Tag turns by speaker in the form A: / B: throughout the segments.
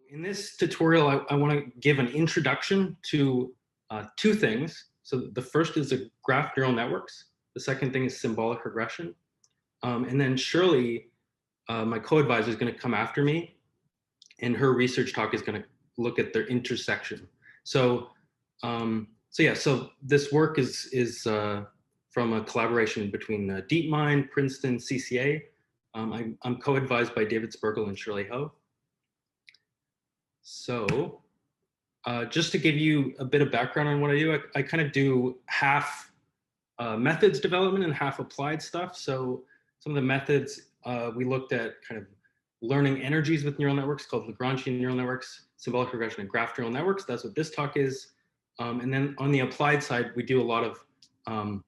A: In this tutorial, I want to give an introduction to two things. So the first is the graph neural networks. The second thing is symbolic regression. And then Shirley, my co-advisor, is going to come after me, and her research talk is going to look at their intersection. So this work is from a collaboration between DeepMind, Princeton, CCA. I'm co-advised by David Spergel and Shirley Ho. So just to give you a bit of background on what I do, I kind of do half methods development and half applied stuff. So some of the methods, we looked at kind of learning energies with neural networks called Lagrangian neural networks, symbolic regression, and graph neural networks. That's what this talk is. And then on the applied side, we do a lot of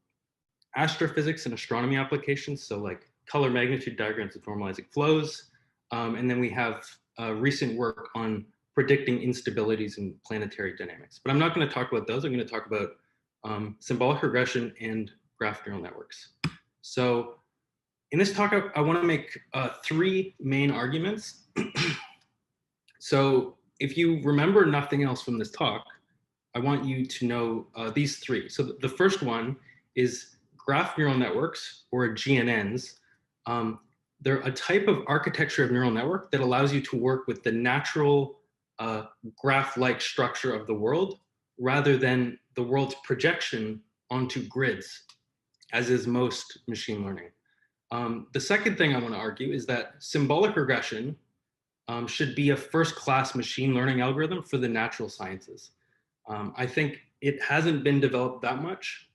A: astrophysics and astronomy applications. So like color magnitude diagrams of normalizing flows. And then we have recent work on predicting instabilities in planetary dynamics. But I'm not going to talk about those. I'm going to talk about symbolic regression and graph neural networks. So in this talk, I want to make three main arguments. So if you remember nothing else from this talk, I want you to know these three. So the first one is graph neural networks, or GNNs. They're a type of architecture of neural network that allows you to work with the natural graph-like structure of the world rather than the world's projection onto grids, as is most machine learning. The second thing I want to argue is that symbolic regression should be a first-class machine learning algorithm for the natural sciences. I think it hasn't been developed that much,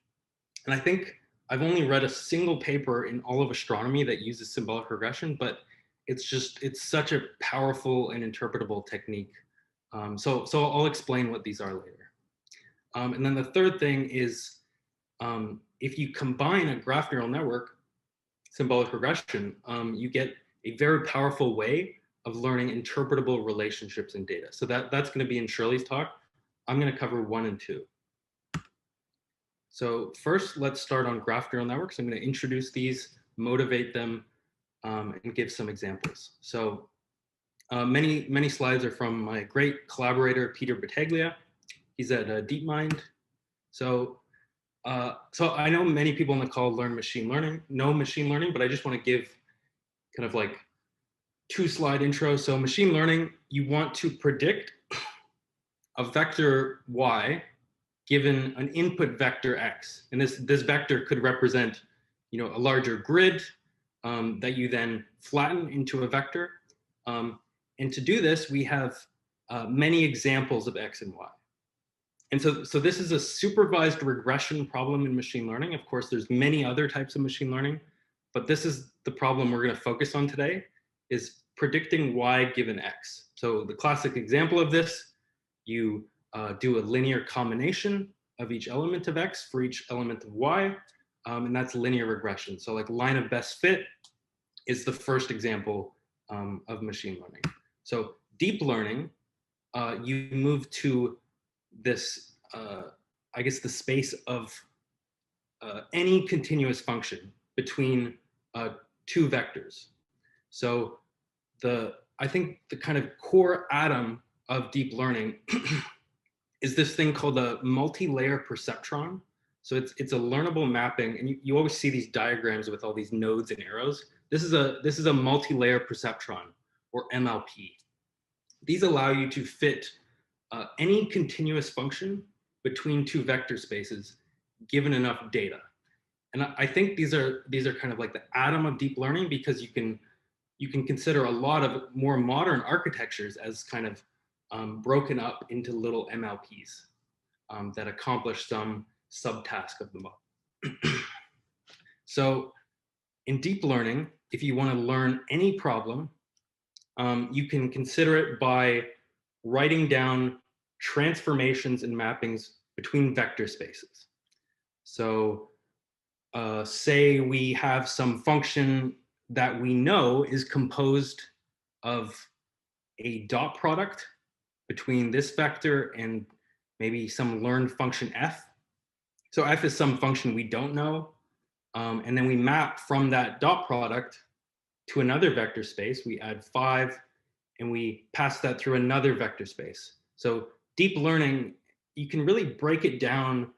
A: and I think I've only read a single paper in all of astronomy that uses symbolic regression, but it's such a powerful and interpretable technique. So I'll explain what these are later. And then the third thing is, if you combine a graph neural network, symbolic regression, you get a very powerful way of learning interpretable relationships in data. So that's going to be in Shirley's talk. I'm going to cover 1 and 2. So first, let's start on graph neural networks. I'm going to introduce these, motivate them, and give some examples. So many slides are from my great collaborator, Peter Battaglia. He's at DeepMind. So I know many people on the call know machine learning, but I just want to give kind of like 2-slide intro. So machine learning, you want to predict a vector y given an input vector x, and this vector could represent, a larger grid that you then flatten into a vector. And to do this, we have many examples of x and y. And so this is a supervised regression problem in machine learning. Of course, there's many other types of machine learning, but this is the problem we're going to focus on today, is predicting y given x. So the classic example of this, you do a linear combination of each element of x for each element of y, and that's linear regression. So like line of best fit is the first example of machine learning. So deep learning, you move to this, I guess, the space of any continuous function between 2 vectors. So I think the kind of core atom of deep learning is this thing called a multi-layer perceptron. So it's a learnable mapping, and you always see these diagrams with all these nodes and arrows. This is a multi-layer perceptron, or MLP. These allow you to fit any continuous function between 2 vector spaces, given enough data. And I think these are kind of like the atom of deep learning, because you can consider a lot of more modern architectures as kind of broken up into little MLPs that accomplish some subtask of the model. So in deep learning, if you want to learn any problem, you can consider it by writing down transformations and mappings between vector spaces. So say we have some function that we know is composed of a dot product between this vector and maybe some learned function f. So f is some function we don't know, and then we map from that dot product to another vector space. We add 5, and we pass that through another vector space. So deep learning, you can really break it down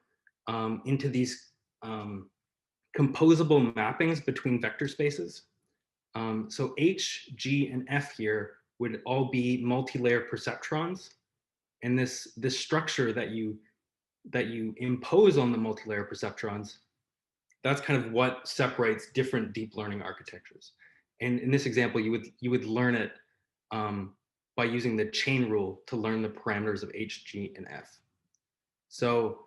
A: into these composable mappings between vector spaces. So H, G, and F here would all be multi-layer perceptrons. And this structure that you impose on the multi-layer perceptrons, that's kind of what separates different deep learning architectures. And in this example, you would learn it by using the chain rule to learn the parameters of H, G, and F. So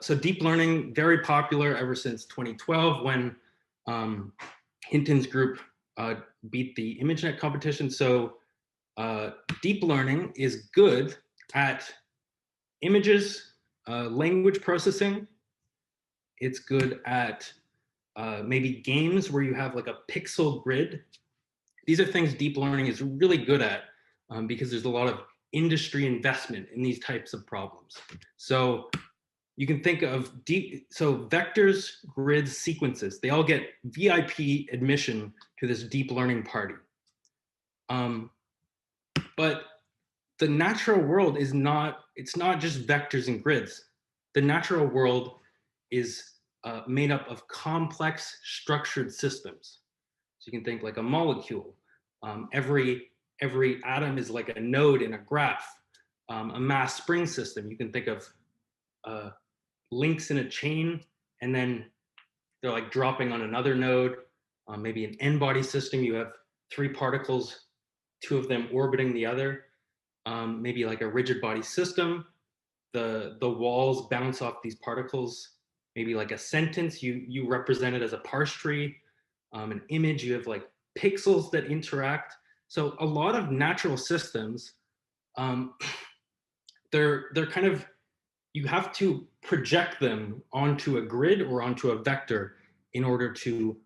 A: so deep learning, very popular ever since 2012 when Hinton's group beat the ImageNet competition. So deep learning is good at images, language processing. It's good at maybe games where you have like a pixel grid. These are things deep learning is really good at because there's a lot of industry investment in these types of problems. So you can think of so vectors, grids, sequences, they all get VIP admission to this deep learning party. But the natural world is not, it's not just vectors and grids. The natural world is made up of complex structured systems. So you can think like a molecule. Every atom is like a node in a graph. A mass spring system, you can think of links in a chain, and then they're like dropping on another node. Maybe an n-body system, you have 3 particles, 2 of them orbiting the other. Maybe like a rigid body system, the walls bounce off these particles. Maybe like a sentence, you represent it as a parse tree. An image, you have like pixels that interact. So a lot of natural systems, they're kind of, you have to project them onto a grid or onto a vector in order to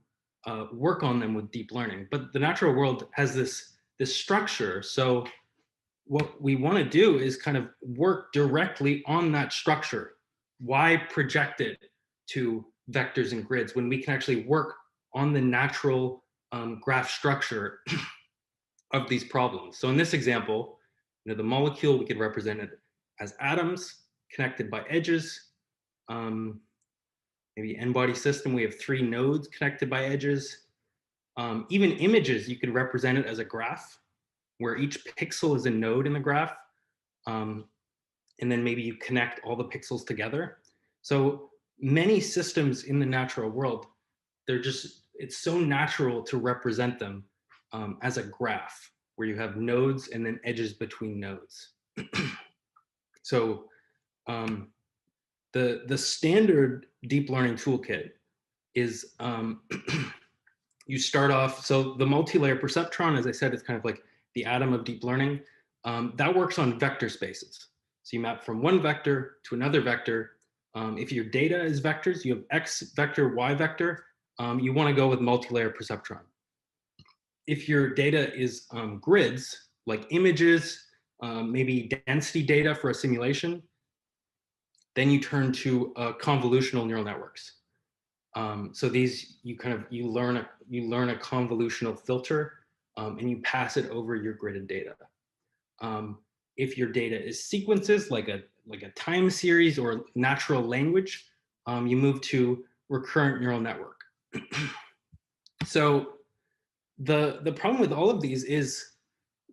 A: work on them with deep learning. But the natural world has this structure. So what we want to do is kind of work directly on that structure. Why project it to vectors and grids when we can actually work on the natural graph structure of these problems? So in this example, the molecule, we could represent it as atoms connected by edges. Maybe n-body system, we have 3 nodes connected by edges. Even images, you could represent it as a graph where each pixel is a node in the graph. And then maybe you connect all the pixels together. So many systems in the natural world, it's so natural to represent them as a graph where you have nodes and then edges between nodes. So the standard deep learning toolkit is you start off, so the multi-layer perceptron, as I said, is kind of like the atom of deep learning. That works on vector spaces. So you map from one vector to another vector. If your data is vectors, you have X vector, Y vector, you want to go with multi-layer perceptron. If your data is grids, like images, maybe density data for a simulation, then you turn to convolutional neural networks. So these, you learn a convolutional filter, and you pass it over your gridded data. If your data is sequences, like a time series or natural language, you move to recurrent neural network. So the problem with all of these is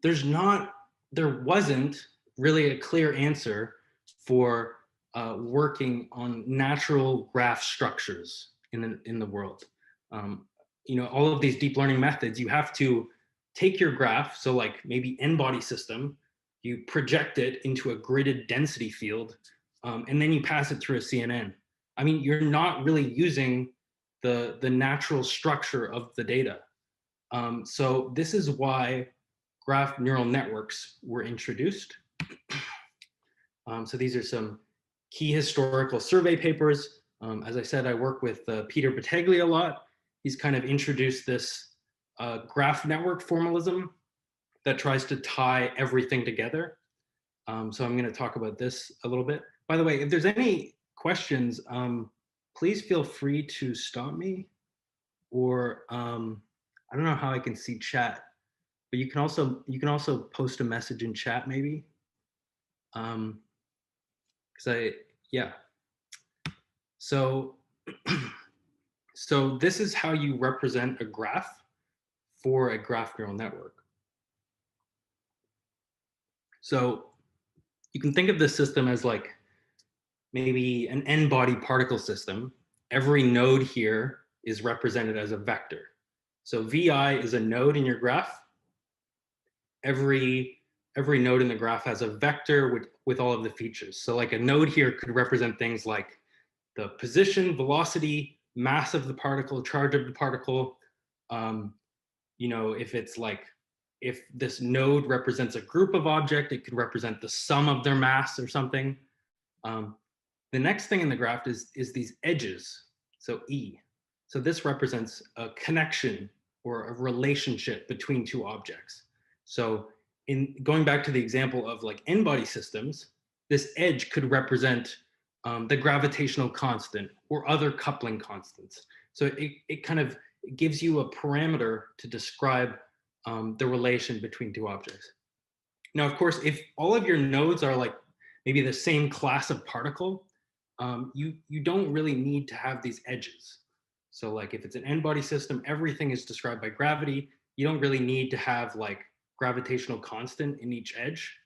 A: there wasn't really a clear answer for working on natural graph structures in the world. All of these deep learning methods, you have to take your graph, so like maybe n-body system, you project it into a gridded density field, and then you pass it through a CNN. I mean, you're not really using the natural structure of the data. So this is why graph neural networks were introduced. So these are some key historical survey papers. As I said, I work with Peter Battaglia a lot. He's kind of introduced this graph network formalism that tries to tie everything together. So I'm going to talk about this a little bit. By the way, if there's any questions, please feel free to stop me, or I don't know how I can see chat, but you can also post a message in chat maybe. Yeah. So so this is how you represent a graph for a graph neural network. So you can think of this system as like maybe an n-body particle system. Every node here is represented as a vector. So VI is a node in your graph. Every node in the graph has a vector with all of the features. So like a node here could represent things like the position, velocity, mass of the particle, charge of the particle. You know, if this node represents a group of objects, it could represent the sum of their mass or something. The next thing in the graph is these edges, so E. So this represents a connection or a relationship between two objects. So in going back to the example of like n-body systems, this edge could represent the gravitational constant or other coupling constants. So it kind of gives you a parameter to describe the relation between two objects. Now, of course, if all of your nodes are like maybe the same class of particle, you don't really need to have these edges. So like if it's an n-body system, everything is described by gravity. You don't really need to have like gravitational constant in each edge.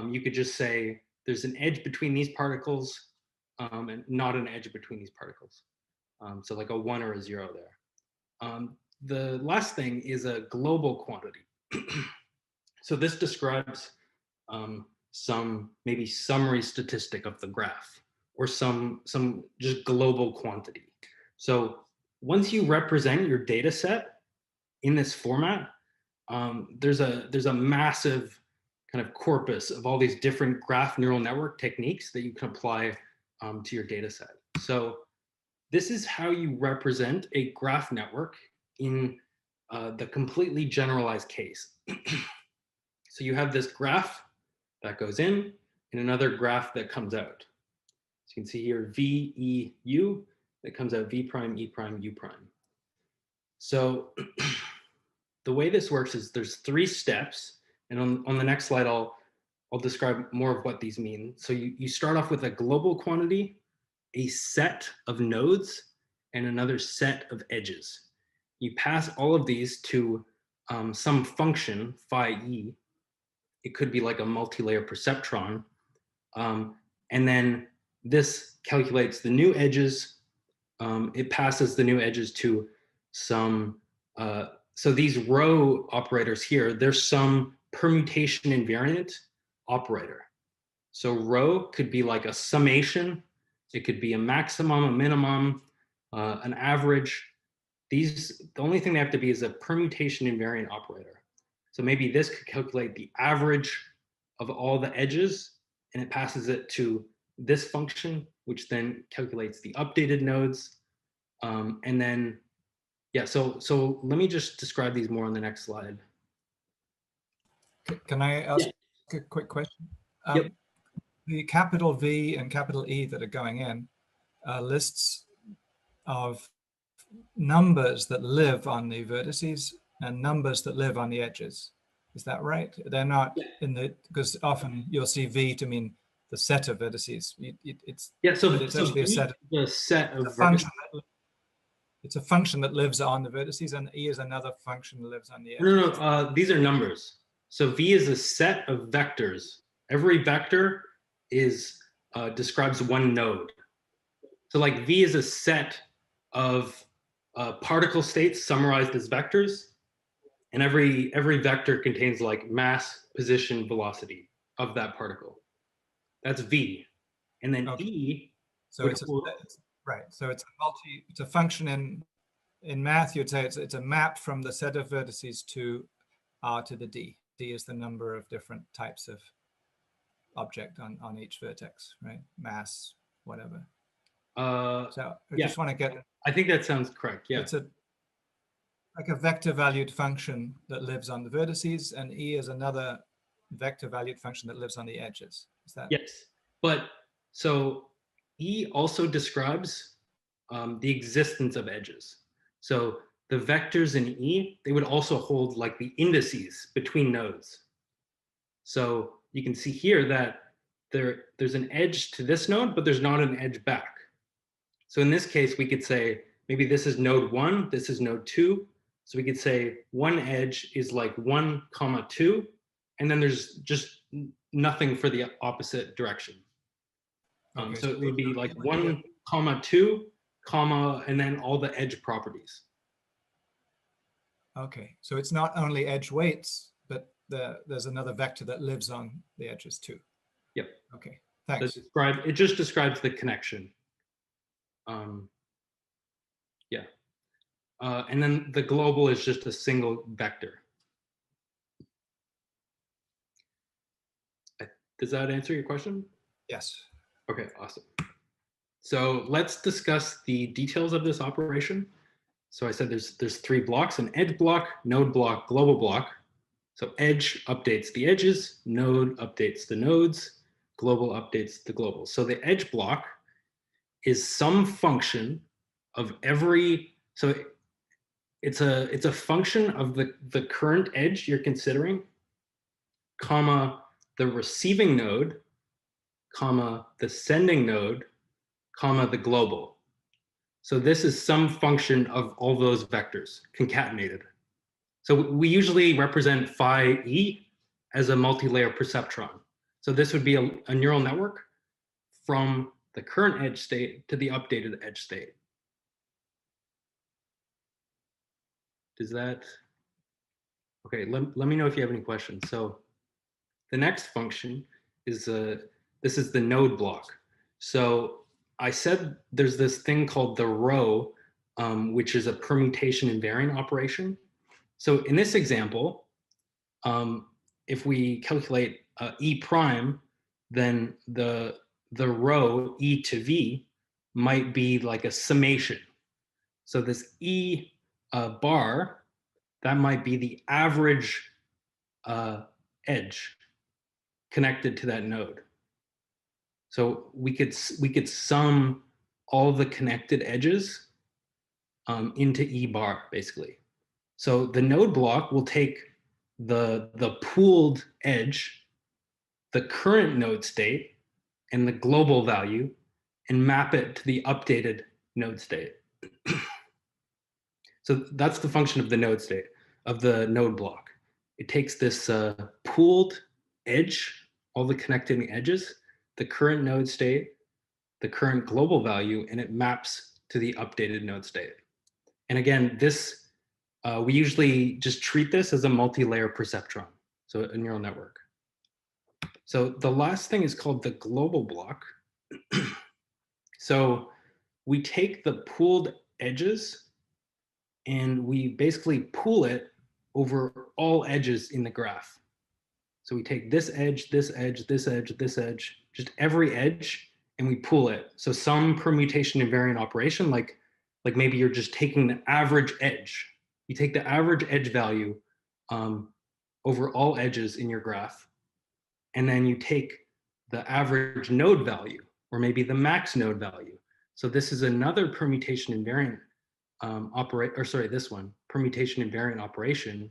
A: You could just say there's an edge between these particles and not an edge between these particles. So like a 1 or a 0 there. The last thing is a global quantity. So this describes some maybe summary statistic of the graph or some just global quantity. So once you represent your data set in this format, there's a massive kind of corpus of all these different graph neural network techniques that you can apply to your data set. So this is how you represent a graph network in the completely generalized case. So you have this graph that goes in and another graph that comes out. So you can see here V, E, U, that comes out V prime, E prime, U prime. So the way this works is there's 3 steps. And on the next slide, I'll describe more of what these mean. So you start off with a global quantity, a set of nodes, and another set of edges. You pass all of these to some function, phi e. It could be like a multi-layer perceptron. And then this calculates the new edges. It passes the new edges to some, so these row operators here, there's some permutation invariant operator. So row could be like a summation. It could be a maximum, a minimum, an average. The only thing they have to be is a permutation invariant operator. So maybe this could calculate the average of all the edges, and it passes it to this function, which then calculates the updated nodes. And then, yeah, so let me just describe these more on the next slide.
B: Can I ask a quick question?
A: Yep.
B: The capital V and capital E that are going in are lists of numbers that live on the vertices and numbers that live on the edges. Is that right? They're not in the, because often you'll see V to mean the set of vertices. It's actually a set.
A: The set of
B: vertices. It's a function that lives on the vertices, and E is another function that lives on the edges.
A: No, these are numbers. So V is a set of vectors. Every vector is describes one node. So like V is a set of particle states summarized as vectors, and every vector contains like mass, position, velocity of that particle. That's V, and then E.
B: So it's right. So it's a function in math. You'd say it's a map from the set of vertices to R to the D. D is the number of different types of object on each vertex, right? Mass, whatever. So I just want to get.
A: I think that sounds correct. Yeah.
B: It's like a vector valued function that lives on the vertices, and E is another vector valued function that lives on the edges. Is that?
A: Yes, but so E also describes the existence of edges. So the vectors in E, they would also hold like the indices between nodes. So you can see here that there's an edge to this node, but there's not an edge back. So in this case, we could say maybe this is node 1, this is node 2. So we could say one edge is like 1, 2, and then there's just nothing for the opposite direction.
B: Okay,
A: so it would be like 1, 2, and then all the edge properties.
B: Okay, so it's not only edge weights, but there's another vector that lives on the edges too.
A: Yep.
B: Okay, thanks.
A: It just describes the connection. Yeah. And then the global is just a single vector. Does that answer your question?
B: Yes.
A: Okay, awesome. So let's discuss the details of this operation. So I said there's 3 blocks: an edge block, node block, global block. So edge updates the edges, node updates the nodes, global updates the global. So the edge block is some function of every, so it's a function of the current edge you're considering, comma, the receiving node, comma, the sending node, comma, the global. So this is some function of all those vectors concatenated. So we usually represent phi E as a multi-layer perceptron. So this would be a neural network from the current edge state to the updated edge state. Does that, okay, let me know if you have any questions. So the next function is, this is the node block. So I said there's this thing called the row, which is a permutation invariant operation. So in this example, if we calculate E prime, then the row E to V might be like a summation. So this E bar, that might be the average edge connected to that node. So we could sum all the connected edges into E bar, basically. So the node block will take the pooled edge, the current node state, and the global value, and map it to the updated node state. So that's the function of the node state, of the node block. It takes this pooled edge, all the connecting edges, the current node state, the current global value, and it maps to the updated node state. And again, this we usually just treat this as a multi-layer perceptron, so a neural network. So the last thing is called the global block. So we take the pooled edges and we basically pool it over all edges in the graph. So we take this edge, this edge, this edge, this edge, just every edge, and we pool it. So some permutation invariant operation, like maybe you're just taking the average edge. You take the average edge value over all edges in your graph, and then you take the average node value, or maybe the max node value. So this is another permutation invariant this one, permutation invariant operation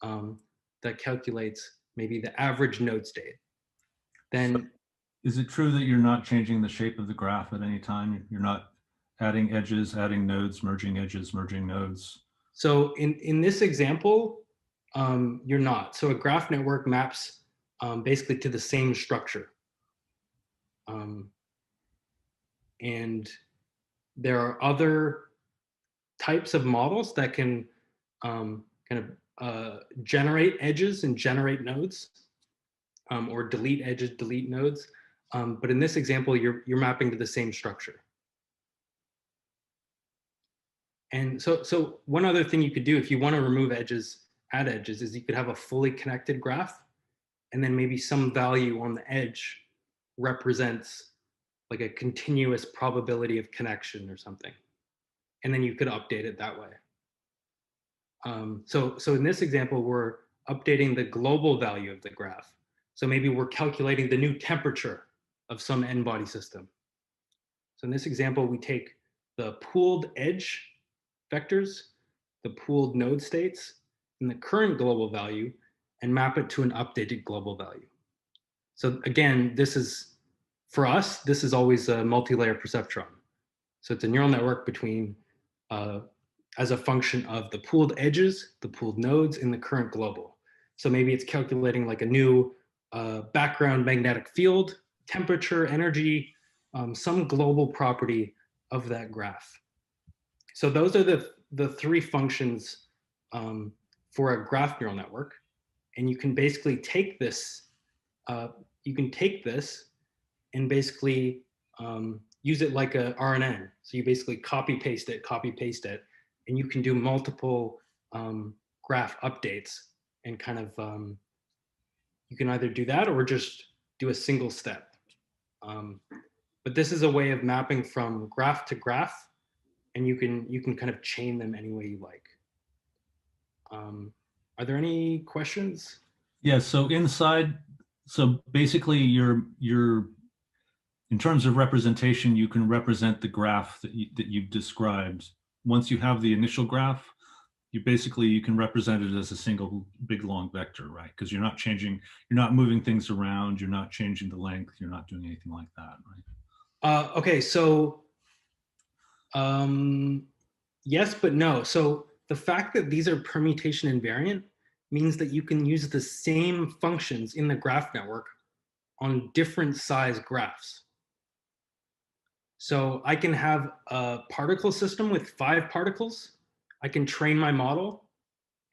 A: that calculates maybe the average node state. Then,
C: so is it true that you're not changing the shape of the graph at any time? You're not adding edges, adding nodes, merging edges, merging nodes?
A: So in this example, you're not. So a graph network maps basically to the same structure. And there are other types of models that can kind of generate edges and generate nodes, or delete edges, delete nodes. But in this example, you're mapping to the same structure. And so one other thing you could do if you want to remove edges, add edges, is you could have a fully connected graph, and then maybe some value on the edge represents like a continuous probability of connection or something. And then you could update it that way. So in this example, we're updating the global value of the graph. So maybe we're calculating the new temperature of some n-body system. So in this example, we take the pooled edge vectors, the pooled node states in the current global value and map it to an updated global value. So again, this is, for us, this is always a multi-layer perceptron. So it's a neural network between, as a function of the pooled edges, the pooled nodes in the current global. So maybe it's calculating like a new background magnetic field, temperature, energy, some global property of that graph. So those are the three functions for a graph neural network. And you can basically take this, and basically use it like a RNN. So you basically copy paste it, and you can do multiple graph updates and kind of, you can either do that or just do a single step. But this is a way of mapping from graph to graph, and you can kind of chain them any way you like. Are there any questions?
C: Yeah, so inside, so basically you're in terms of representation, you can represent the graph that you've described. Once you have the initial graph, you can represent it as a single big long vector, right? Because you're not changing, you're not moving things around, you're not changing the length, you're not doing anything like that, right?
A: Okay, so yes, but no. So the fact that these are permutation invariant means that you can use the same functions in the graph network on different size graphs. So I can have a particle system with 5 particles. I can train my model,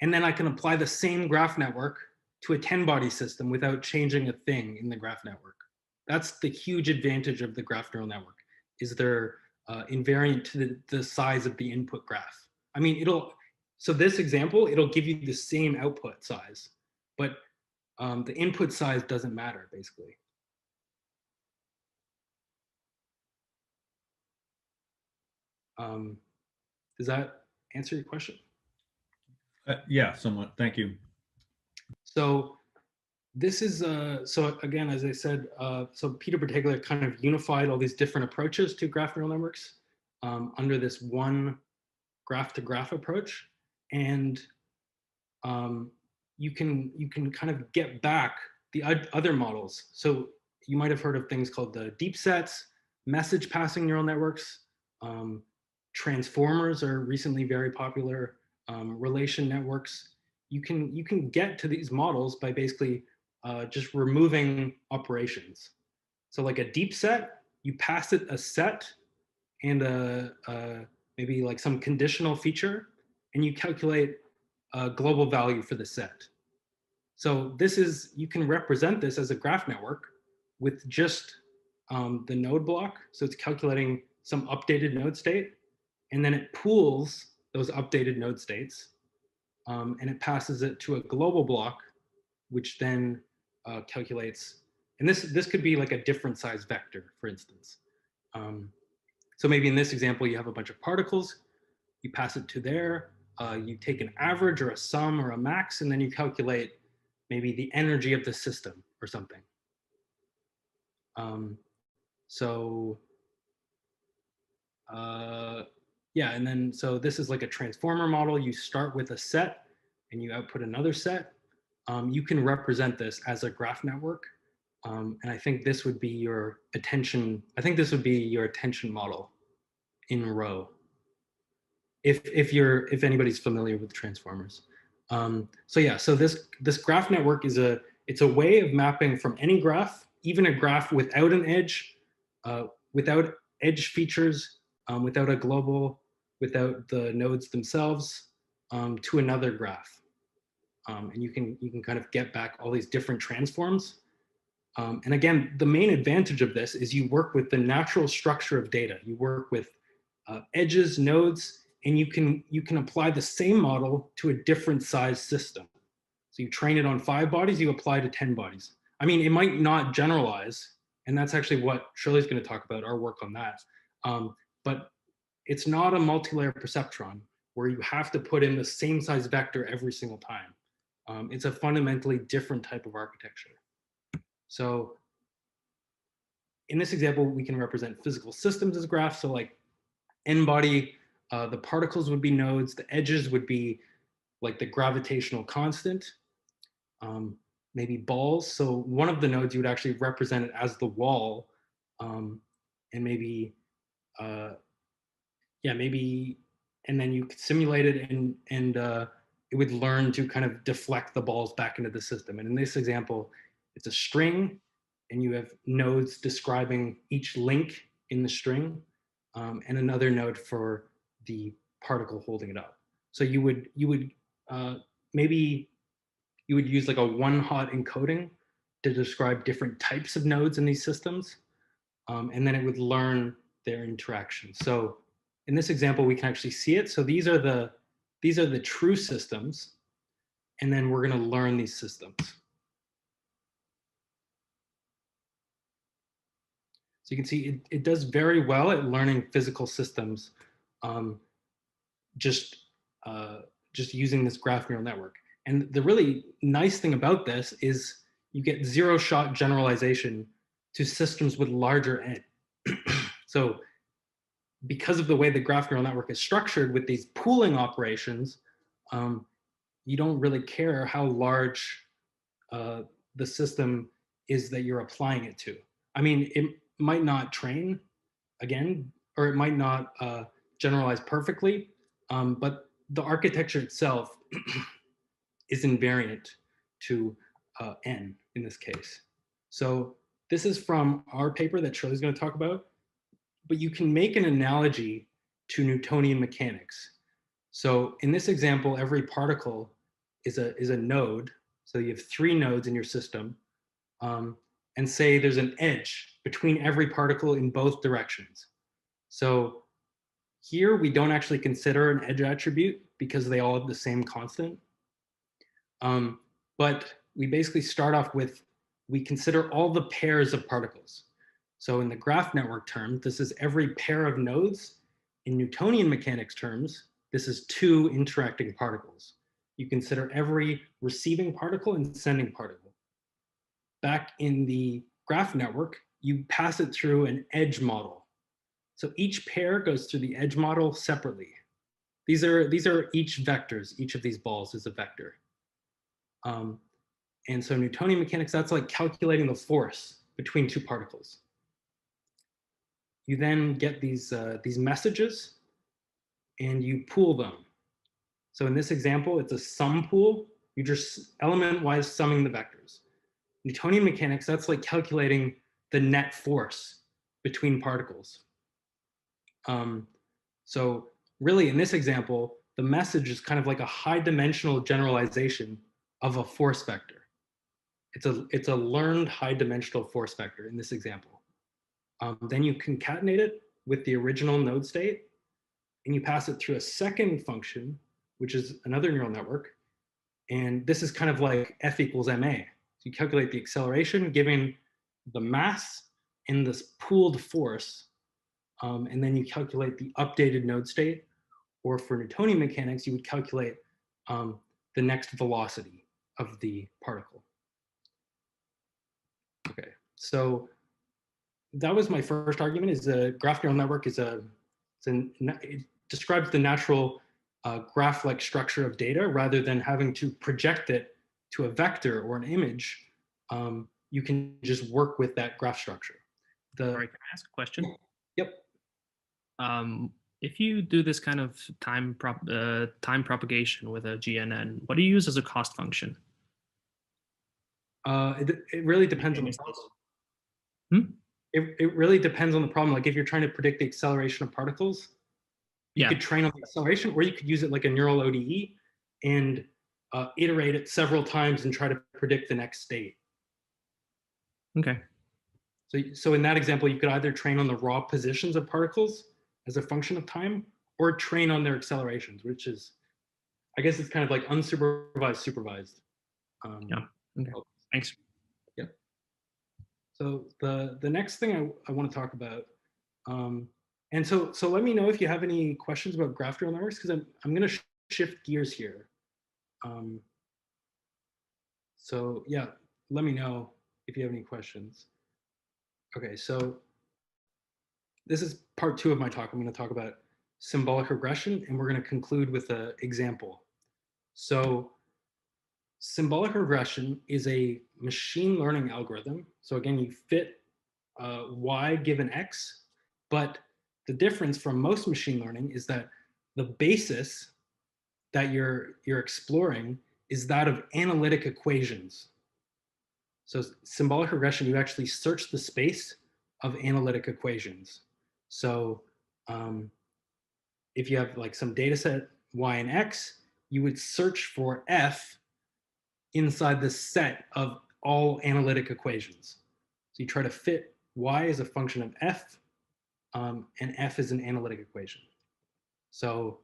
A: and then I can apply the same graph network to a 10-body system without changing a thing in the graph network. That's the huge advantage of the graph neural network, is they're invariant to the size of the input graph. I mean, so this example, it'll give you the same output size, but the input size doesn't matter, basically. Does that answer your question?
C: Yeah, somewhat. Thank you.
A: So this is, so again, as I said, so Peter Bertegler kind of unified all these different approaches to graph neural networks under this one graph-to-graph approach. And you can kind of get back the other models. So you might have heard of things called the deep sets, message passing neural networks, transformers are recently very popular, relation networks. You can get to these models by basically just removing operations. So like a deep set, you pass it a set and maybe like some conditional feature, and you calculate a global value for the set. So this is, you can represent this as a graph network with just the node block. So it's calculating some updated node state, and then it pools those updated node states, and it passes it to a global block, which then calculates, and this could be like a different size vector, for instance. So maybe in this example, you have a bunch of particles, you pass it to there, you take an average or a sum or a max, and then you calculate maybe the energy of the system or something. Yeah, and then so this is like a transformer model. You start with a set and you output another set. You can represent this as a graph network. And I think this would be your attention. I think this would be your attention model in row. If anybody's familiar with transformers. So yeah, so this graph network is it's a way of mapping from any graph, even a graph without an edge, without edge features, without a global, without the nodes themselves, to another graph. And you can kind of get back all these different transforms. And again, the main advantage of this is you work with the natural structure of data. You work with edges, nodes, and you can apply the same model to a different size system. So you train it on 5 bodies, you apply to 10 bodies. I mean, it might not generalize, and that's actually what Shirley's going to talk about, our work on that. But it's not a multi-layer perceptron where you have to put in the same size vector every single time. It's a fundamentally different type of architecture. So in this example, we can represent physical systems as graphs. So like n-body The particles would be nodes. The edges would be like the gravitational constant, maybe balls. So one of the nodes you would actually represent it as the wall, and maybe, yeah, maybe, and then you could simulate it, and it would learn to kind of deflect the balls back into the system. And in this example, it's a string, and you have nodes describing each link in the string, and another node for the particle holding it up. So you would maybe you would use like a one-hot encoding to describe different types of nodes in these systems, and then it would learn their interaction. So in this example, we can actually see it. So these are the true systems, and then we're going to learn these systems. So you can see it does very well at learning physical systems, just using this graph neural network. And the really nice thing about this is you get zero-shot generalization to systems with larger n. So because of the way the graph neural network is structured with these pooling operations, you don't really care how large the system is that you're applying it to. I mean, it might not train again, or it might not generalize perfectly, but the architecture itself is invariant to n in this case. So this is from our paper that Shirley's going to talk about, but you can make an analogy to Newtonian mechanics. So in this example, every particle is a node. So you have 3 nodes in your system, and say there's an edge between every particle in both directions. So here we don't actually consider an edge attribute because they all have the same constant. But we basically start off with, we consider all the pairs of particles. So in the graph network term, this is every pair of nodes. In Newtonian mechanics terms, this is 2 interacting particles. You consider every receiving particle and sending particle. Back in the graph network, you pass it through an edge model. So each pair goes through the edge model separately. These are each vectors. Each of these balls is a vector. And so Newtonian mechanics, that's like calculating the force between 2 particles. You then get these messages, and you pool them. So in this example, it's a sum pool. You're just element-wise summing the vectors. Newtonian mechanics, that's like calculating the net force between particles. So really, in this example, the message is kind of like a high-dimensional generalization of a force vector. It's a learned high-dimensional force vector in this example. Then you concatenate it with the original node state, and you pass it through a second function, which is another neural network. And this is kind of like F equals ma. So you calculate the acceleration given the mass and this pooled force, and then you calculate the updated node state. Or for Newtonian mechanics, you would calculate the next velocity of the particle. Okay, so that was my first argument, is the graph neural network is it describes the natural graph-like structure of data rather than having to project it to a vector or an image. You can just work with that graph structure.
D: Sorry, can I ask a question?
A: Yep.
D: If you do this kind of time propagation with a GNN, what do you use as a cost function?
A: It really depends on the problem. It really depends on the problem. Like if you're trying to predict the acceleration of particles, you could train on the acceleration, or you could use it like a neural ODE and iterate it several times and try to predict the next state.
D: Okay.
A: So in that example, you could either train on the raw positions of particles as a function of time, or train on their accelerations, which is, I guess it's kind of like unsupervised, supervised.
D: Yeah. Okay. Thanks.
A: Yep. So the next thing I want to talk about, and so let me know if you have any questions about graph neural networks, because I'm going to shift gears here. So yeah, let me know if you have any questions. Okay, so this is part 2 of my talk. I'm going to talk about symbolic regression, and we're going to conclude with an example. So symbolic regression is a machine learning algorithm. So again, you fit y given x, but the difference from most machine learning is that the basis that you're exploring is that of analytic equations. So symbolic regression, you actually search the space of analytic equations. So if you have like some data set y and x, you would search for f inside the set of all analytic equations. So you try to fit y as a function of f, and f is an analytic equation. So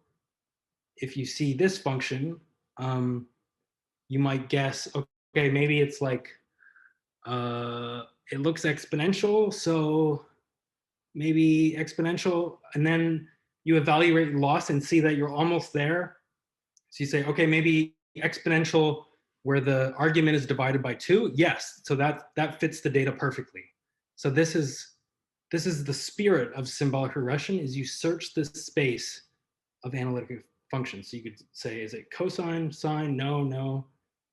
A: if you see this function, you might guess, okay, maybe it's like, it looks exponential, so maybe exponential, and then you evaluate loss and see that you're almost there. So you say, okay, maybe exponential where the argument is divided by 2. Yes, so that fits the data perfectly. So this is the spirit of symbolic regression, is you search the space of analytic functions. So you could say, is it cosine, sine? No.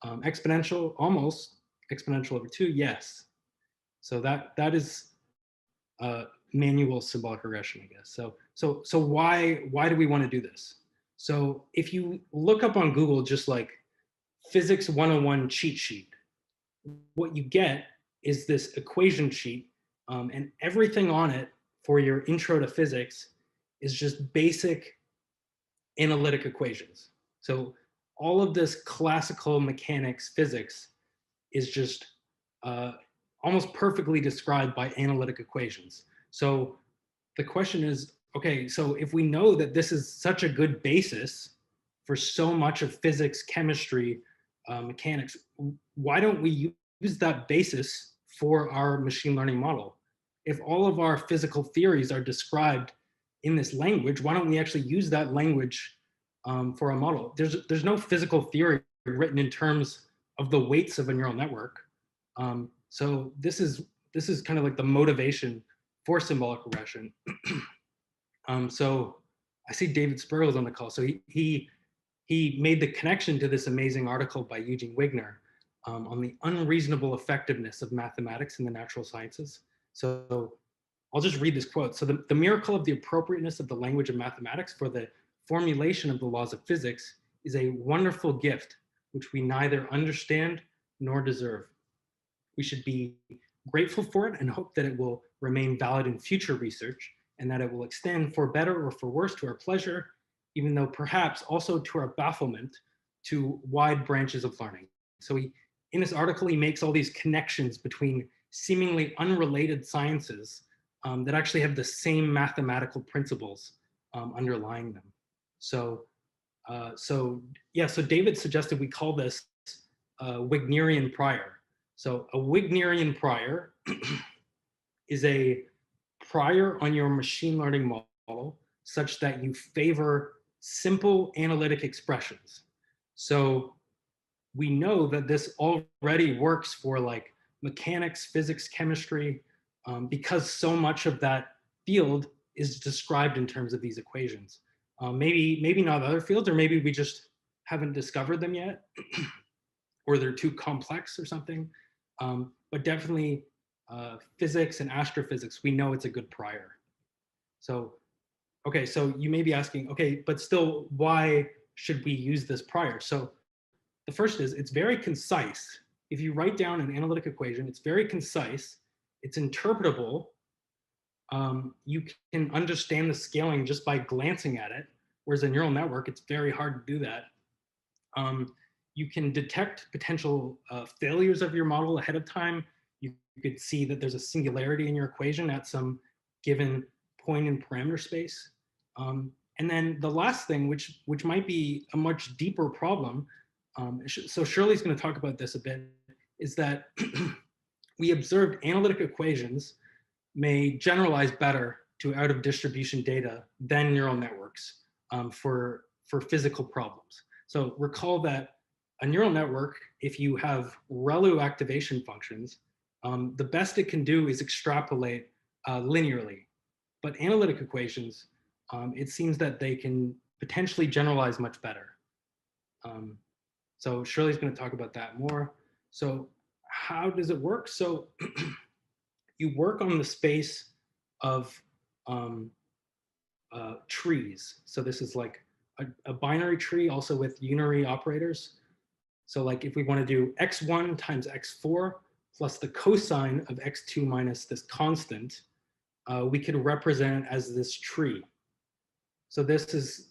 A: Exponential, almost. Exponential over 2, yes. So that is manual symbolic regression, I guess. So why do we want to do this? So if you look up on Google just like physics 101 cheat sheet, what you get is this equation sheet, and everything on it for your intro to physics is just basic analytic equations. So all of this classical mechanics physics is just almost perfectly described by analytic equations. So the question is, okay, so if we know that this is such a good basis for so much of physics, chemistry, mechanics, why don't we use that basis for our machine learning model? If all of our physical theories are described in this language, why don't we actually use that language for a model? There's no physical theory written in terms of the weights of a neural network. So this is kind of like the motivation for symbolic regression. So I see David Spergel on the call. So he made the connection to this amazing article by Eugene Wigner on the unreasonable effectiveness of mathematics in the natural sciences. So I'll just read this quote. So the miracle of the appropriateness of the language of mathematics for the formulation of the laws of physics is a wonderful gift which we neither understand nor deserve. We should be grateful for it and hope that it will remain valid in future research, and that it will extend for better or for worse to our pleasure, even though perhaps also to our bafflement, to wide branches of learning. So in this article, he makes all these connections between seemingly unrelated sciences that actually have the same mathematical principles underlying them. So David suggested we call this Wignerian prior. So a Wignerian prior is a prior on your machine learning model such that you favor simple analytic expressions. So we know that this already works for like mechanics, physics, chemistry, because so much of that field is described in terms of these equations. Maybe not other fields, or maybe we just haven't discovered them yet, or they're too complex or something. But definitely physics and astrophysics, we know it's a good prior. So, okay, so you may be asking, okay, but still, why should we use this prior? So the first is, it's very concise. If you write down an analytic equation, it's very concise, it's interpretable. You can understand the scaling just by glancing at it, whereas a neural network, it's very hard to do that. You can detect potential failures of your model ahead of time. You could see that there's a singularity in your equation at some given point in parameter space. And then the last thing, which might be a much deeper problem, so Shirley's going to talk about this a bit, is that we observed analytic equations may generalize better to out of distribution data than neural networks for physical problems. So recall that a neural network, if you have ReLU activation functions, the best it can do is extrapolate linearly. But analytic equations, it seems that they can potentially generalize much better. So Shirley's going to talk about that more. So how does it work? So you work on the space of trees. So this is like a binary tree also with unary operators. So like if we want to do x1 times x4 plus the cosine of x2 minus this constant, we could represent it as this tree. So this is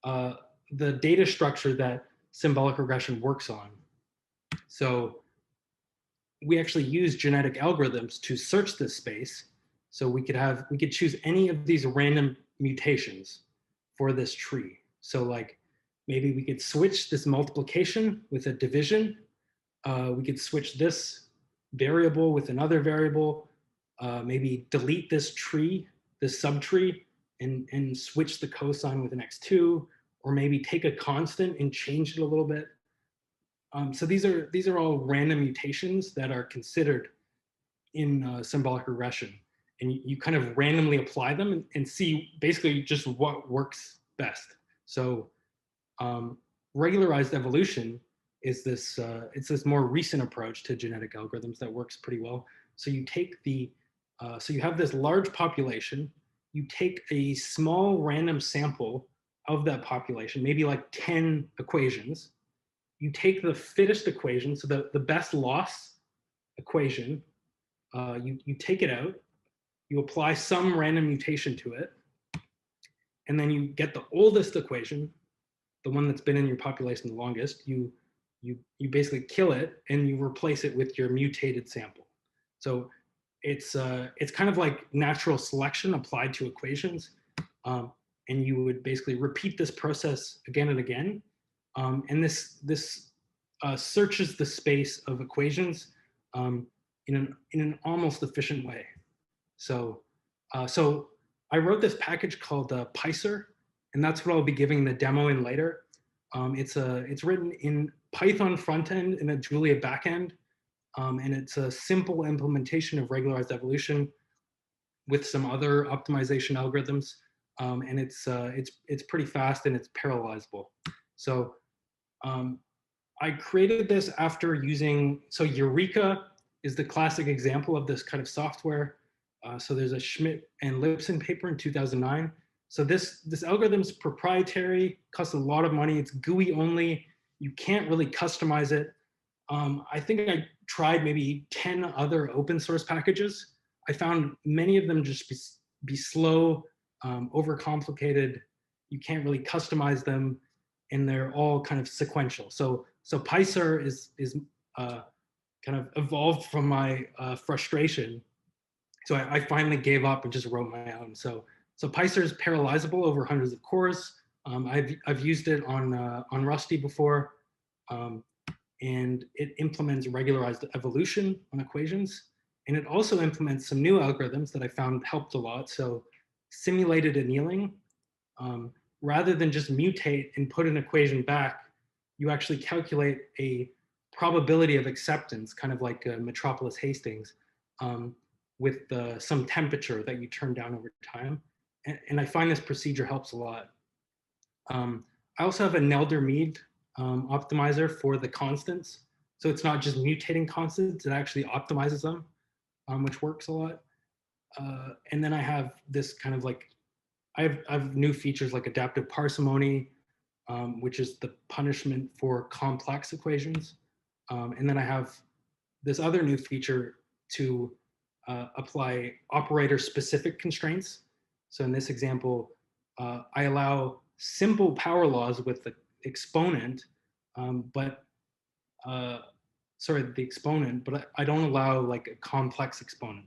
A: the data structure that symbolic regression works on. So we actually use genetic algorithms to search this space. So we could choose any of these random mutations for this tree. So like maybe we could switch this multiplication with a division. We could switch this variable with another variable. Maybe delete this tree, this subtree, and switch the cosine with an x2, or maybe take a constant and change it a little bit. So these are all random mutations that are considered in symbolic regression, and you kind of randomly apply them and see basically just what works best. So regularized evolution is this it's this more recent approach to genetic algorithms that works pretty well. So you take so you have this large population, you take a small random sample of that population, maybe like 10 equations. You take the fittest equation, so the best loss equation, you take it out, you apply some random mutation to it, and then you get the oldest equation, the one that's been in your population the longest, you basically kill it and you replace it with your mutated sample. So it's kind of like natural selection applied to equations, and you would basically repeat this process again and again. And this searches the space of equations in an almost efficient way. So I wrote this package called Pyser, and that's what I'll be giving the demo in later. It's written in Python front end and a Julia backend, and it's a simple implementation of regularized evolution with some other optimization algorithms, and it's pretty fast and it's parallelizable. So I created this after using, so Eureka is the classic example of this kind of software. So there's a Schmidt and Lipson paper in 2009. So this algorithm is proprietary, costs a lot of money. It's GUI only. You can't really customize it. I think I tried maybe 10 other open source packages. I found many of them just be slow, overcomplicated. You can't really customize them, and they're all kind of sequential. So Pyser is kind of evolved from my frustration. So I finally gave up and just wrote my own. So Pyser is parallelizable over hundreds of cores. I've used it on Rusty before, and it implements regularized evolution on equations. And it also implements some new algorithms that I found helped a lot. So simulated annealing, rather than just mutate and put an equation back, you actually calculate a probability of acceptance, kind of like Metropolis Hastings, with some temperature that you turn down over time. And I find this procedure helps a lot. I also have a Nelder-Mead optimizer for the constants. So it's not just mutating constants, it actually optimizes them, which works a lot. And then I have this kind of like, I have new features like adaptive parsimony, which is the punishment for complex equations. And then I have this other new feature to apply operator-specific constraints. So in this example, I allow simple power laws with the exponent, the exponent, but I don't allow like a complex exponent.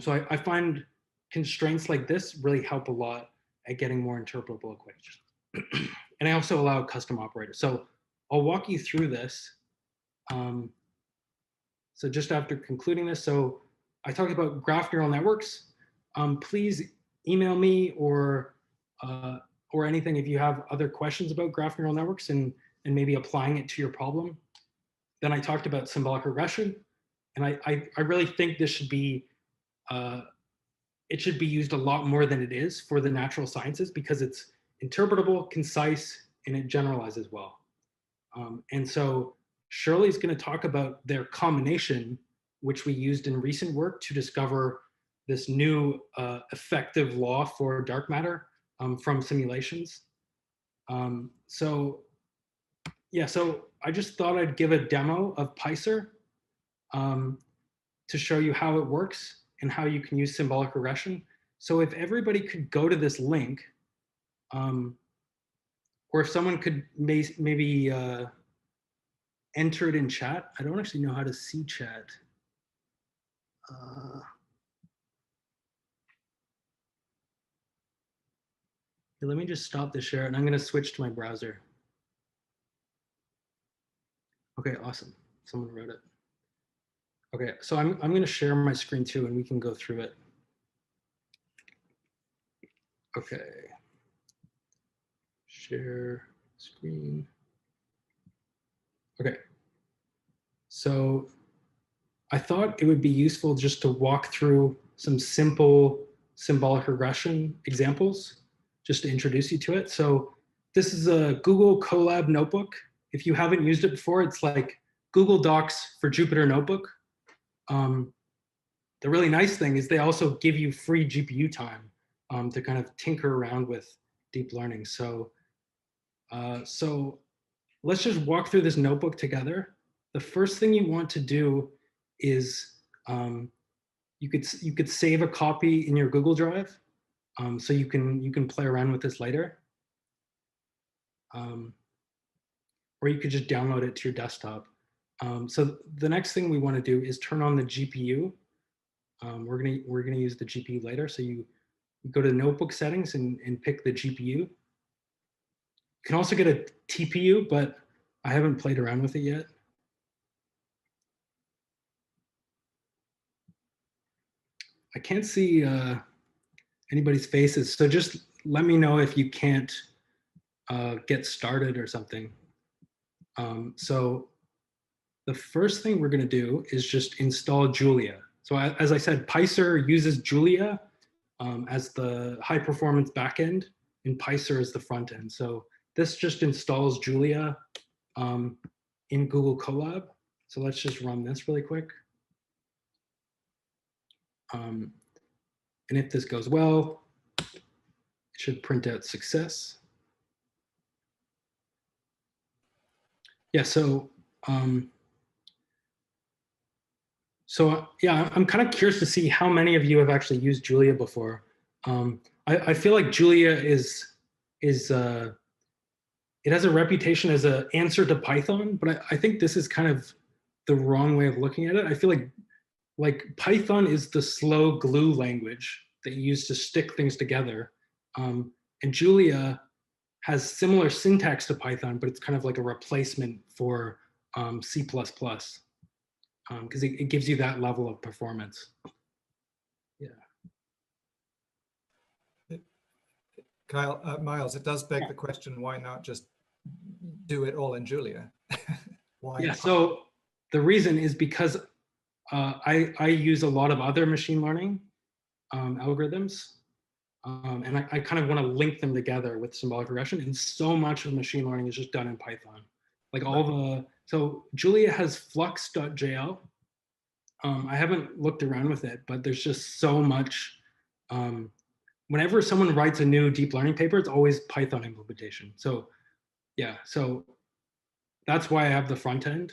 A: So I find constraints like this really help a lot at getting more interpretable equations. And I also allow custom operators. So I'll walk you through this. So just after concluding this, so I talked about graph neural networks. Please email me or anything if you have other questions about graph neural networks and maybe applying it to your problem. Then I talked about symbolic regression, and I really think this should be it should be used a lot more than it is for the natural sciences because it's interpretable, concise, and it generalizes well. And so Shirley's going to talk about their combination, which we used in recent work to discover this new effective law for dark matter from simulations. So I just thought I'd give a demo of PySer to show you how it works and how you can use symbolic regression. So if everybody could go to this link, or if someone could maybe enter it in chat. I don't actually know how to see chat. Let me just stop the share and I'm going to switch to my browser. Okay, awesome. Someone wrote it. Okay, so I'm going to share my screen too and we can go through it. Okay. Share screen. Okay. So I thought it would be useful just to walk through some simple symbolic regression examples, just to introduce you to it. So this is a Google Colab notebook. If you haven't used it before, it's like Google Docs for Jupyter Notebook. The really nice thing is they also give you free GPU time to kind of tinker around with deep learning. So let's just walk through this notebook together. The first thing you want to do is you could save a copy in your Google Drive, so you can play around with this later, or you could just download it to your desktop. So the next thing we want to do is turn on the GPU. We're gonna use the GPU later. So you go to notebook settings and pick the GPU. You can also get a TPU, but I haven't played around with it yet. I can't see anybody's faces, so just let me know if you can't get started or something. So the first thing we're going to do is just install Julia. So as I said, PySer uses Julia as the high performance backend, and PySer is the front end. So this just installs Julia in Google Colab. So let's just run this really quick. And if this goes well, it should print out success. Yeah, so yeah, I'm kind of curious to see how many of you have actually used Julia before. I feel like Julia is it has a reputation as an answer to Python, but I think this is kind of the wrong way of looking at it. I feel like Python is the slow glue language that you use to stick things together. And Julia has similar syntax to Python, but it's kind of like a replacement for C++, because it gives you that level of performance. Yeah.
B: Kyle, Miles, it does beg the question, why not just do it all in Julia? Why?
A: Yeah, so the reason is because I use a lot of other machine learning algorithms, and I kind of want to link them together with symbolic regression, and so much of machine learning is just done in Python. Like so Julia has flux.jl. I haven't looked around with it, but there's just so much. Whenever someone writes a new deep learning paper, it's always Python implementation. So yeah, so that's why I have the front end.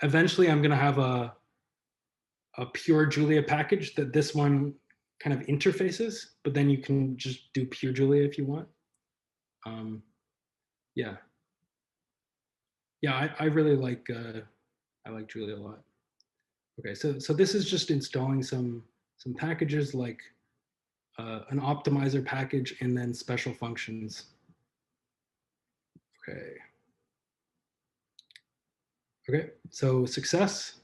A: Eventually, I'm going to have a pure Julia package that this one kind of interfaces, but then you can just do pure Julia if you want. Yeah, I really like I like Julia a lot. Okay, so this is just installing some packages like an optimizer package and then special functions. Okay, so success.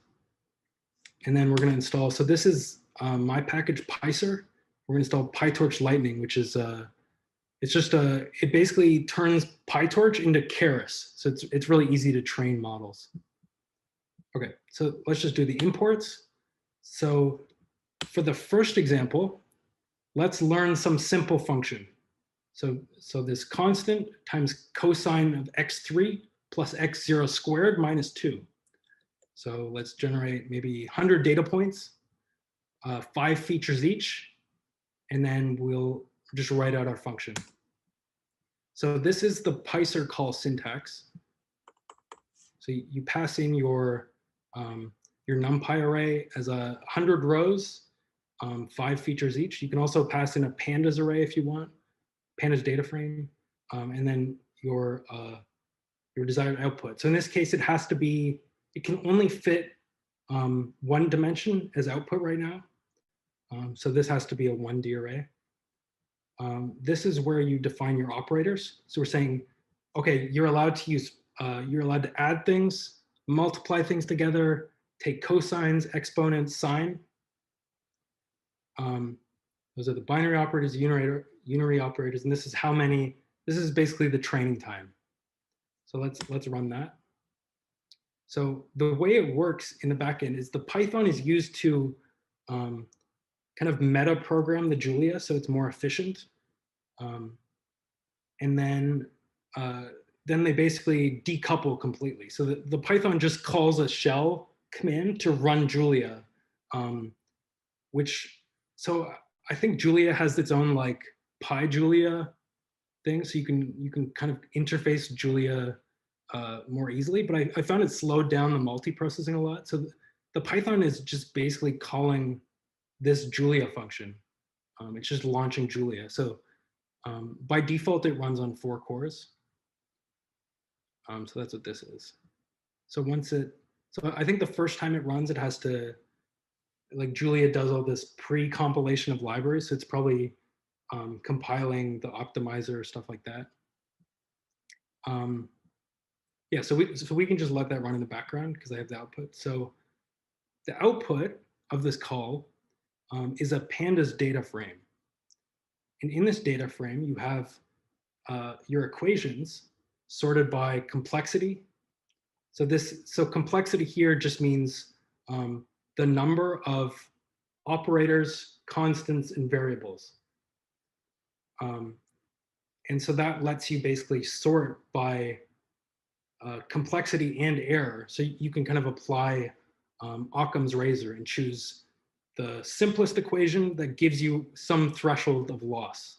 A: And then we're going to install, so this is my package PySer. We're going to install PyTorch Lightning, which is it's just it basically turns PyTorch into Keras. So it's really easy to train models. Okay, so let's just do the imports. So for the first example, let's learn some simple function. So this constant times cosine of x3 plus x0 squared minus 2. So let's generate maybe 100 data points, 5 features each, and then we'll just write out our function. So this is the Pyser call syntax. So you pass in your NumPy array as 100 rows, 5 features each. You can also pass in a pandas array if you want, pandas data frame, and then your desired output. So in this case, it has to be, it can only fit 1 dimension as output right now. So this has to be a 1D array. This is where you define your operators. So we're saying, okay, you're allowed to use, you're allowed to add things, multiply things together, take cosines, exponents, sine. Those are the binary operators, unary operators, and this is how many, this is basically the training time. So let's run that. So the way it works in the backend is the Python is used to kind of meta program the Julia so it's more efficient. And then they basically decouple completely. So the Python just calls a shell command to run Julia, so I think Julia has its own like PyJulia thing. So you can kind of interface Julia more easily, but I found it slowed down the multiprocessing a lot. So the Python is just basically calling this Julia function. It's just launching Julia. So by default, it runs on 4 cores. So that's what this is. So so I think the first time it runs, it has to, like Julia does all this pre-compilation of libraries. So it's probably compiling the optimizer, stuff like that. Yeah, so we can just let that run in the background because I have the output. So the output of this call is a pandas data frame. And in this data frame, you have your equations sorted by complexity. So complexity here just means the number of operators, constants, and variables. And so that lets you basically sort by complexity and error. So you can kind of apply Occam's razor and choose the simplest equation that gives you some threshold of loss.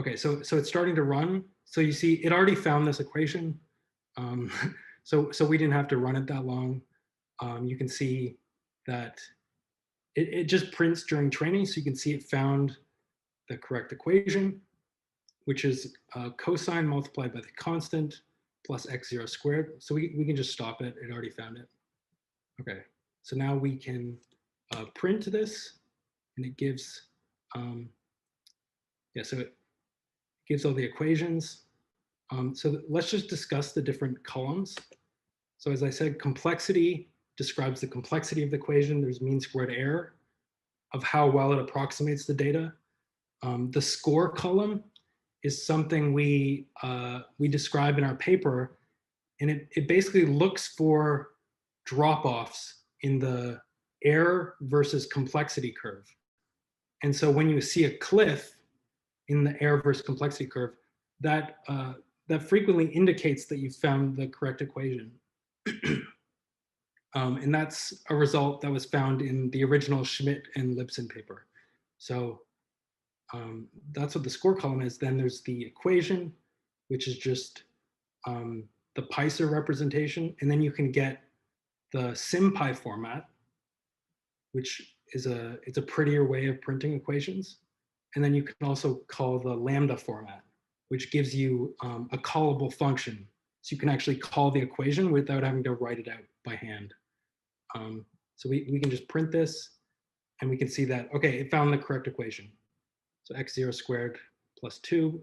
A: Okay, so it's starting to run. So you see, it already found this equation. So we didn't have to run it that long. You can see that it just prints during training. So you can see it found the correct equation, which is cosine multiplied by the constant plus x0 squared. So we can just stop it. It already found it. Okay, so now we can print this, and it gives, so it gives all the equations. So let's just discuss the different columns. So as I said, complexity describes the complexity of the equation. There's mean squared error of how well it approximates the data. The score column is something we describe in our paper, and it basically looks for drop-offs in the error versus complexity curve. And so when you see a cliff in the error versus complexity curve, that frequently indicates that you've found the correct equation. And that's a result that was found in the original Schmidt and Lipson paper. So that's what the score column is. Then there's the equation, which is just the Pyser representation. And then you can get the SymPy format, which is it's a prettier way of printing equations. And then you can also call the lambda format, which gives you a callable function. So you can actually call the equation without having to write it out by hand. So we can just print this, and we can see that, okay, it found the correct equation. So x0 squared plus 2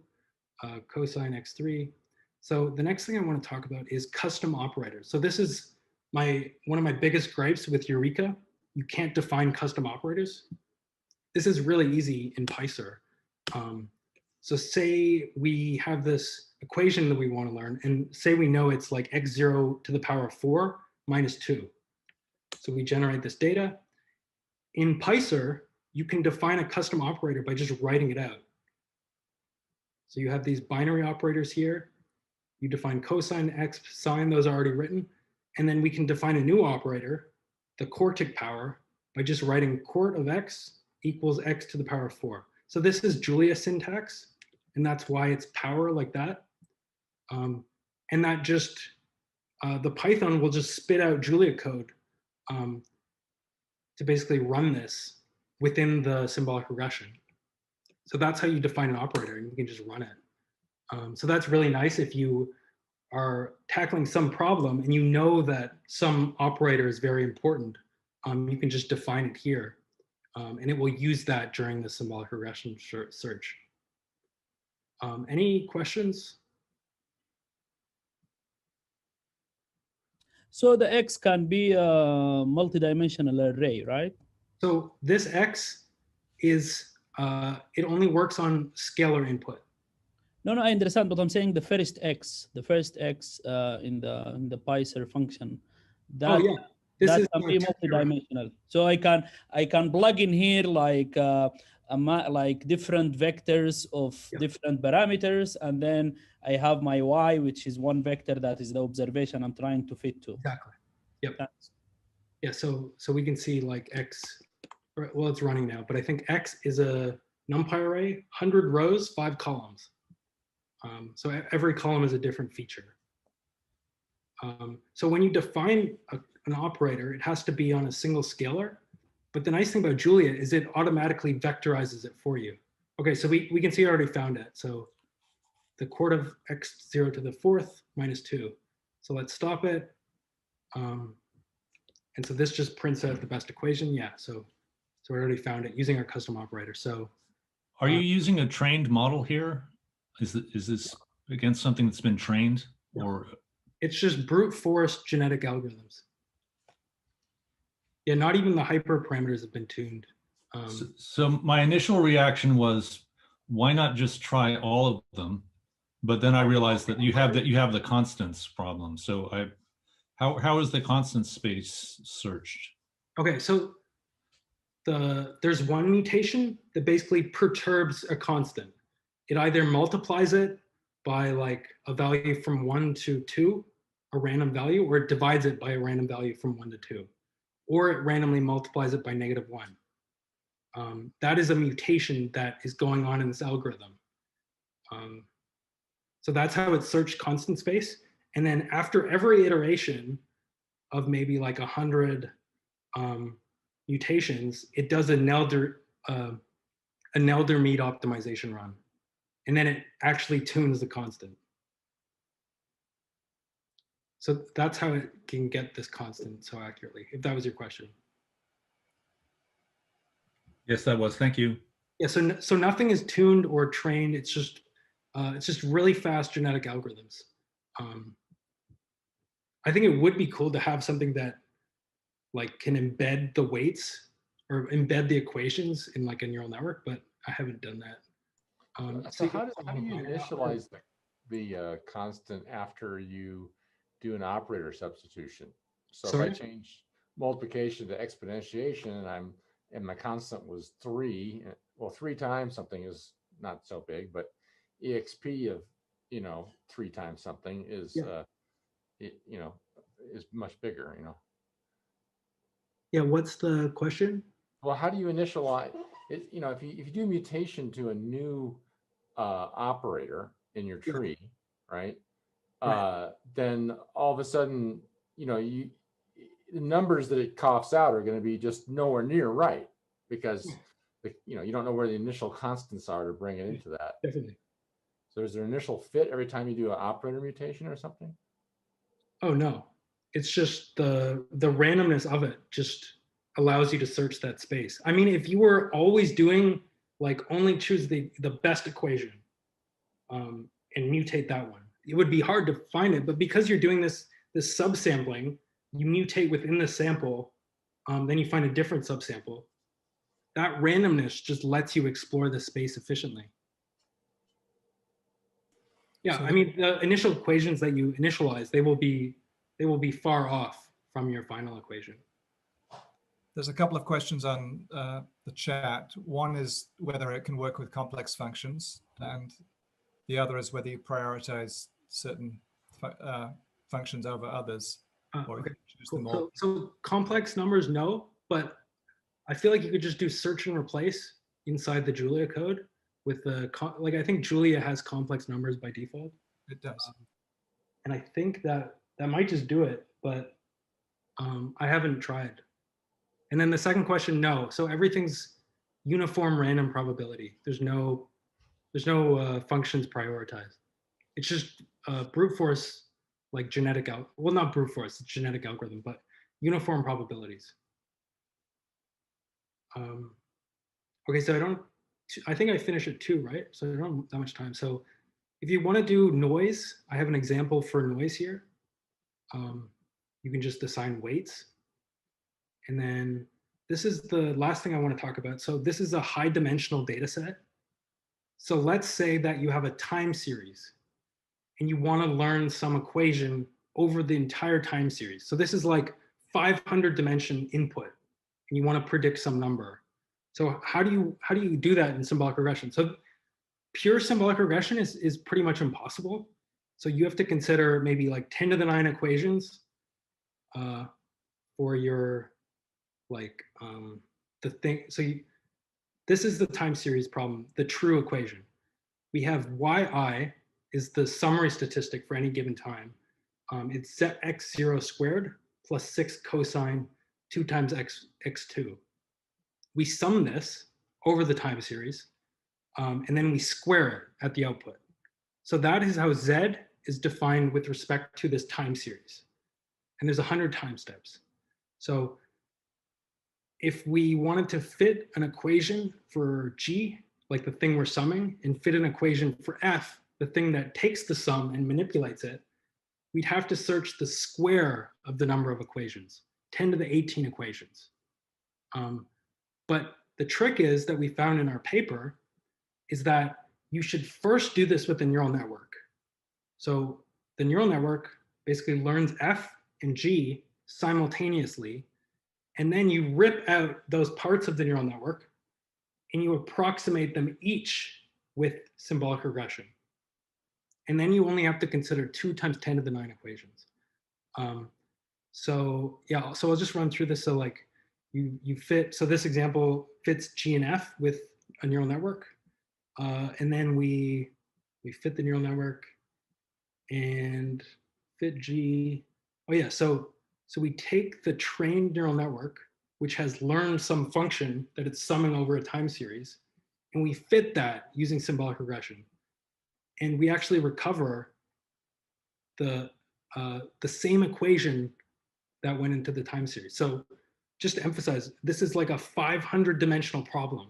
A: cosine x3. So the next thing I want to talk about is custom operators. So this is one of my biggest gripes with Eureka. You can't define custom operators. This is really easy in Pyser. So say we have this equation that we want to learn, and say we know it's like x0 to the power of 4 minus 2. So we generate this data. In PySer, you can define a custom operator by just writing it out. So you have these binary operators here. You define cosine, x, sine, those are already written. And then we can define a new operator, the quartic power, by just writing quart of x equals x to the power of 4. So this is Julia syntax, and that's why it's power like that. And that just, the Python will just spit out Julia code to basically run this within the symbolic regression. So that's how you define an operator, and you can just run it. So that's really nice if you are tackling some problem and you know that some operator is very important. You can just define it here, and it will use that during the symbolic regression search. Any questions?
E: So the X can be a multidimensional array, right?
A: So this X is, it only works on scalar input.
E: No, I understand, but I'm saying the first X in the PySer function. That,
A: oh yeah, this
E: that
A: is
E: can be multidimensional. So I can plug in here like different vectors of different parameters, and then I have my Y, which is one vector that is the observation I'm trying to fit to.
A: Exactly. Yep.
E: That's,
A: yeah. So we can see like X. Well, it's running now, but I think X is a NumPy array, 100 rows, 5 columns. So every column is a different feature. So when you define an operator, it has to be on a single scalar. But the nice thing about Julia is it automatically vectorizes it for you. Okay, so we can see I already found it. So the quart of x0 to the 4th minus 2. So let's stop it. And so this just prints out the best equation. Yeah, so we already found it using our custom operator. So
C: are you using a trained model here? Is this against something that's been trained, or?
A: It's just brute force genetic algorithms. Yeah, not even the hyperparameters have been tuned.
C: So my initial reaction was, why not just try all of them? But then I realized that you have the constants problem. So how is the constant space searched?
A: Okay, so there's one mutation that basically perturbs a constant. It either multiplies it by like a value from 1 to 2, a random value, or it divides it by a random value from 1 to 2, or it randomly multiplies it by -1. That is a mutation that is going on in this algorithm. So that's how it searched constant space. And then after every iteration of maybe like 100 mutations, it does a Nelder Mead optimization run. And then it actually tunes the constant. So that's how it can get this constant so accurately, if that was your question.
C: Yes, that was. Thank you.
A: Yeah, so nothing is tuned or trained. It's just really fast genetic algorithms. I think it would be cool to have something that like can embed the weights or embed the equations in like a neural network, but I haven't done that.
F: So how do you initialize the constant after you do an operator substitution? So
A: Sorry?
F: if I change multiplication to exponentiation and my constant was 3, well, 3 times something is not so big, but exp of 3 times something is is much bigger.
A: Yeah, what's the question?
F: Well, how do you initialize it? If you do mutation to a new operator in your tree, right? Then all of a sudden, the numbers that it coughs out are going to be just nowhere near right, because you don't know where the initial constants are to bring it into that.
A: Definitely.
F: So is there initial fit every time you do an operator mutation or something?
A: Oh no, it's just the randomness of it just allows you to search that space. I mean, if you were always doing like only choose the best equation and mutate that one, it would be hard to find it. But because you're doing this subsampling, you mutate within the sample, then you find a different subsample. That randomness just lets you explore the space efficiently. Yeah, I mean, the initial equations that you initialize, they will be far off from your final equation.
B: There's a couple of questions on the chat. One is whether it can work with complex functions, and the other is whether you prioritize certain functions over others, or
A: Okay,
B: choose
A: cool.
B: them all.
A: So complex numbers, no, but I feel like you could just do search and replace inside the Julia code with the, like, I think Julia has complex numbers by default.
B: It does.
A: And I think that might just do it, but I haven't tried. And then the second question, no. So everything's uniform random probability. There's no functions prioritized. It's just brute force, like genetic well, not brute force, it's genetic algorithm, but uniform probabilities. Okay, so I think I finished at 2, right? So I don't have that much time. So if you want to do noise, I have an example for noise here. You can just assign weights. And then this is the last thing I want to talk about. So this is a high dimensional data set. So let's say that you have a time series and you want to learn some equation over the entire time series. So this is like 500 dimension input and you want to predict some number. So how do you do that in symbolic regression? So pure symbolic regression is pretty much impossible. So you have to consider maybe like 10 to the 9 equations for your like the thing. So this is the time series problem, the true equation. We have yi is the summary statistic for any given time. It's x0 squared plus 6 cosine 2 times x2. We sum this over the time series, and then we square it at the output. So that is how z is defined with respect to this time series. And there's 100 time steps. So if we wanted to fit an equation for g, like the thing we're summing, and fit an equation for f, the thing that takes the sum and manipulates it, we'd have to search the square of the number of equations, 10 to the 18 equations. But the trick is that we found in our paper is that you should first do this with the neural network. So the neural network basically learns f and g simultaneously, and then you rip out those parts of the neural network and you approximate them each with symbolic regression. And then you only have to consider 2 times 10 to the 9 equations. So yeah, so I'll just run through this. So like you fit, so this example fits G and F with a neural network. And then we fit the neural network and fit G. Oh yeah, so we take the trained neural network, which has learned some function that it's summing over a time series, and we fit that using symbolic regression. And we actually recover the same equation that went into the time series. So just to emphasize, this is like a 500 dimensional problem,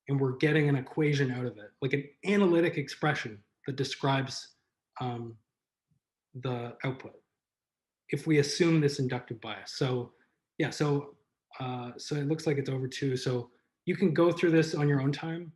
A: and we're getting an equation out of it, like an analytic expression that describes the output, if we assume this inductive bias. So yeah, so it looks like it's over 2. So you can go through this on your own time.